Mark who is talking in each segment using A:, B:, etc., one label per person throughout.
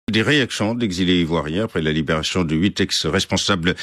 A: Des réactions d'exilés ivoiriens après la libération de 8 ex-responsables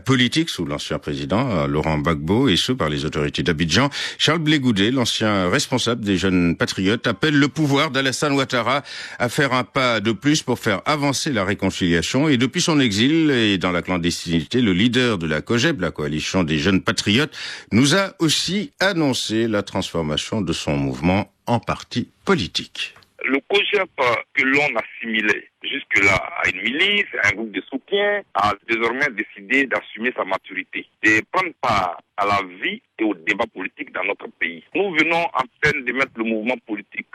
A: politiques sous l'ancien président Laurent Gbagbo et ce par les autorités d'Abidjan. Charles Blé Goudé, l'ancien responsable des Jeunes Patriotes, appelle le pouvoir d'Alassane Ouattara à faire un pas de plus pour faire avancer la réconciliation. Et depuis son exil et dans la clandestinité, le leader de la COJEP, la coalition des Jeunes Patriotes, nous a aussi annoncé la transformation de son mouvement en parti politique.
B: Le COJEP que l'on assimilait jusque-là à une milice, à un groupe de soutien, a désormais décidé d'assumer sa maturité, de prendre part à la vie et au débat politique dans notre pays. Nous venons à peine de mettre le mouvement politique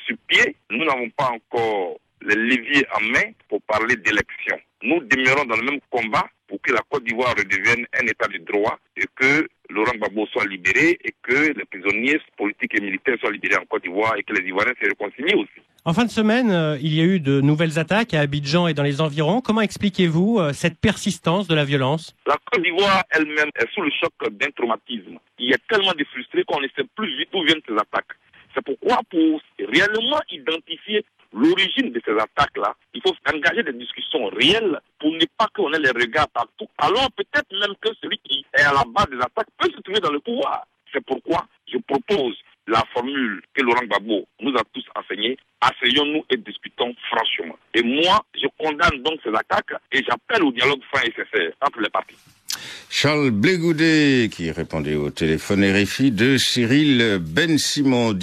B: sur pied. Nous n'avons pas encore les leviers en main pour parler d'élection. Nous demeurons dans le même combat pour que la Côte d'Ivoire redevienne un état de droit et que Laurent Gbagbo soit libéré et que les prisonniers politiques et militaires soient libérés en Côte d'Ivoire et que les Ivoiriens se réconcilient aussi.
C: En fin de semaine, il y a eu de nouvelles attaques à Abidjan et dans les environs. Comment expliquez-vous cette persistance de la violence?
B: La Côte d'Ivoire elle-même est sous le choc d'un traumatisme. Il y a tellement de frustrés qu'on ne sait plus vite d'où viennent ces attaques. C'est pourquoi, pour réellement identifier l'origine de ces attaques-là, il faut engager des discussions réelles pour ne pas qu'on ait les regards partout. Alors peut-être même que celui qui est à la base des attaques peut se trouver dans le pouvoir. C'est pourquoi je propose la formule que Laurent Gbagbo nous a tous enseignée. Asseyons-nous et discutons franchement. Et moi, je condamne donc ces attaques et j'appelle au dialogue franc et sincère entre les partis.
A: Charles Blé Goudé qui répondait au téléphone RFI de Cyril Ben Simon.